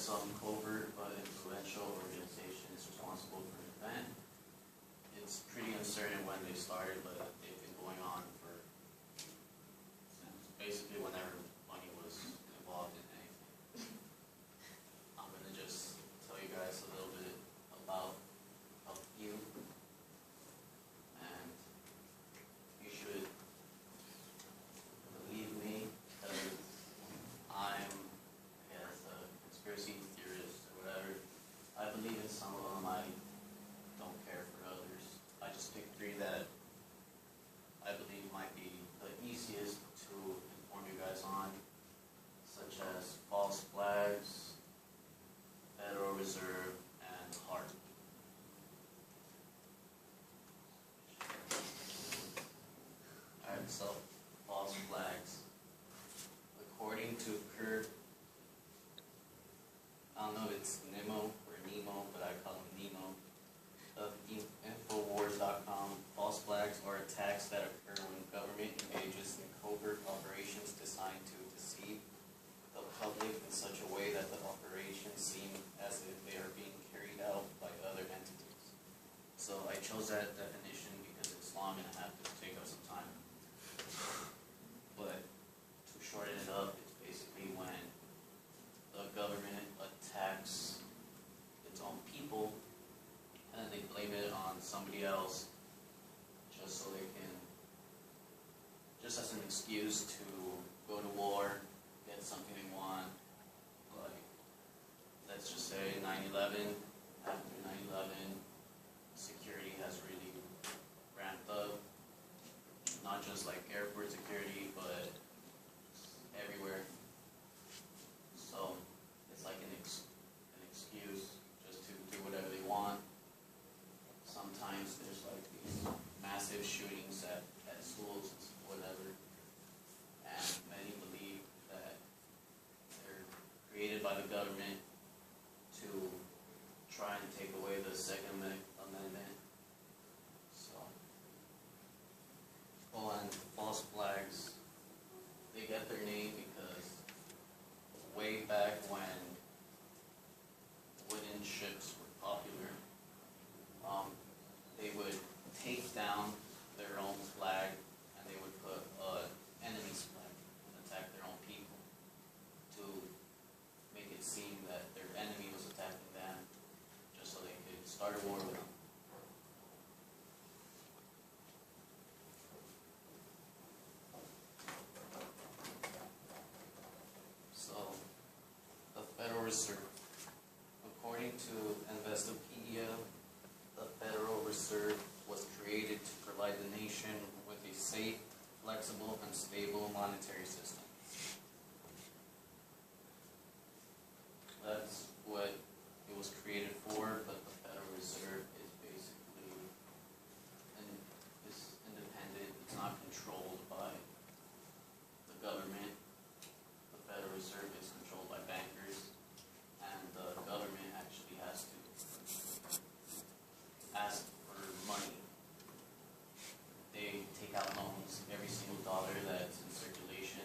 some covert but influential organization is responsible for an event. It's pretty uncertain when they started, but they've been going on for since basically whenever money was involved in anything. I'm going to just tell you guys a little bit about a few, and you should believe me because I'm, I guess, a conspiracy theorist or whatever. I believe in some of them. I don't care for others. I just picked three that I believe might be the easiest to inform you guys on, such as false flags, Federal Reserve, and heart. Alright, so false flags. According to Kurt, I don't know if it's Nemo or Nemo, but I call him Nemo, of Infowars.com, false flags are attacks that occur when government engages in covert operations designed to deceive the public in such a way that the operations seem as if they are being carried out by other entities. So I chose that definition because it's long and I have to take up some time. But to shorten it up, it's basically when the government attacks its own people and then they blame it on somebody else just so they can, just as an excuse to go to war, get something they want. Like, let's just say 9/11, after 9/11, security has really ramped up. Not just like airport security, but everywhere. So it's like an excuse just to do whatever they want. Sometimes there's like these massive shootings at schools, whatever, and many believe that they're created by the government to try and take away the Second Amendment. So, and false flags, they get their name because way back when wooden ships were popular, they would take down their own flag and they would put an enemy's flag and attack their own people to make it seem that their enemy was attacking them just so they could start a war with them. So, the Federal Reserve. According to Investopedia, the Federal Reserve was created to provide the nation with a safe, flexible, and stable monetary system. That's what it was created for, but the Federal Reserve is basically is independent. It's not controlled by the government. The Federal Reserve is controlled by bankers, and the government actually has to ask for money. They take out loans. Every single dollar that's in circulation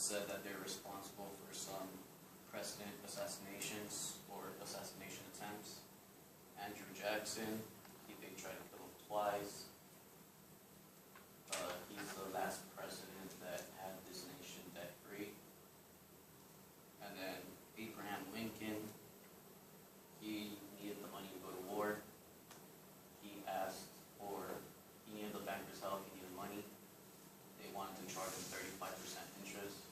said that they're responsible for some president assassinations or assassination attempts. Andrew Jackson, they tried to kill him twice. He's the last president that had this nation debt-free. And then Abraham Lincoln, he needed the money to go to war. He needed the bankers' help, he needed money. They wanted to charge him 35% interest.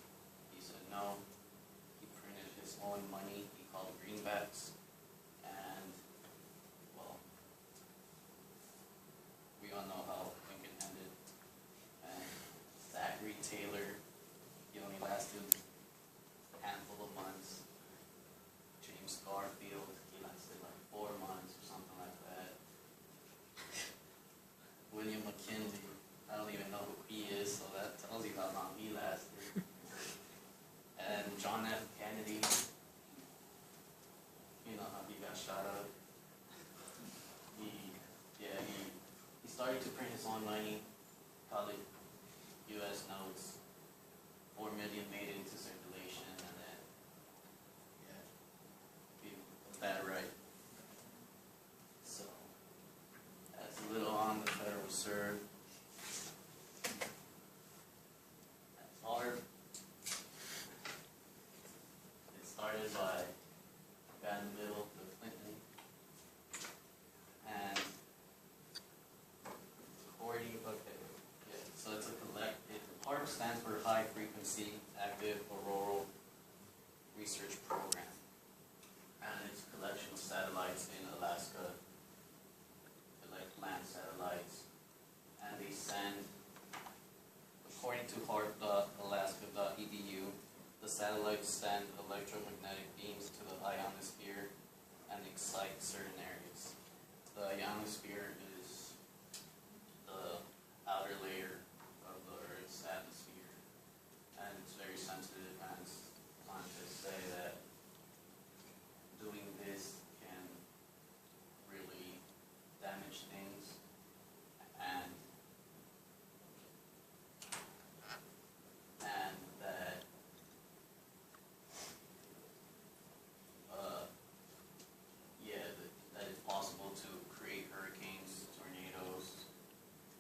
He said no. He printed his own money, he called it greenbacks. And, well, we all know how Lincoln ended. And Zachary Taylor, he only lasted a handful of months. James Garfield, he lasted like 4 months or something like that. William McKinley, I don't even know who he is, so that tells you how long he lasted. And John F. Kennedy, you know how he got shot up. He started to print his own money, called it U.S. notes. 4 million made it into circulation, and then, he put that right. So, that's a little on the Federal Reserve. That's hard. It started by the guy in the middle, Bill Clinton. And so it's a HARP stands for High Frequency Active Auroral Research Program. And it's a collection of satellites in Alaska, like land satellites. And they send, according to HARP.alaska.edu, the satellites send electromagnetic beams to the ionosphere and excite certain areas. The ionosphere is the outer layer of the Earth's atmosphere, and it's very sensitive, and scientists say that doing this can really damage things, and that that it's possible to create hurricanes, tornadoes,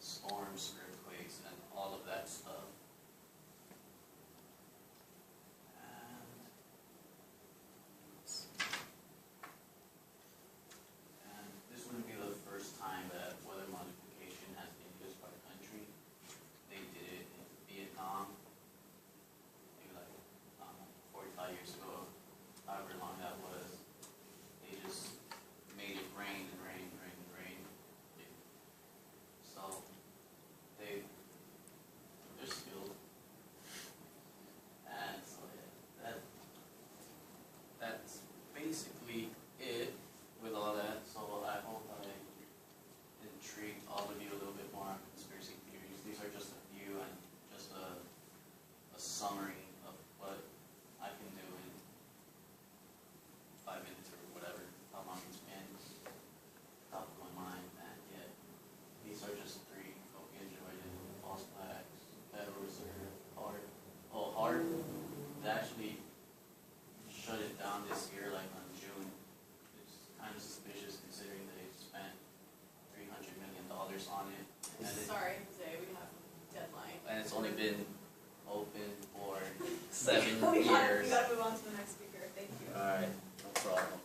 storms, earthquakes, and all of that stuff. And this wouldn't be the first time that weather modification has been used by the country. They did it in Vietnam, maybe like 45 years ago, however long that was. They just made it rain and rain and rain and rain. So they're skilled. And so that's basically it with all that. So I hope I intrigued all of you a little bit more on conspiracy theories. These are just a few and just a summary of what I can do in 5 minutes or whatever, how long it's been, top of my mind. And these are just 3. Hope you enjoyed it. False flags, Federal Reserve, HARP. Oh, HARP, they actually shut it down this year, like on June. It's kind of suspicious considering they spent $300 million on it. And Sorry, Jose, we have a deadline. And it's only been open for 7 We years. gotta move on to the next speaker. Thank you. Alright, no problem.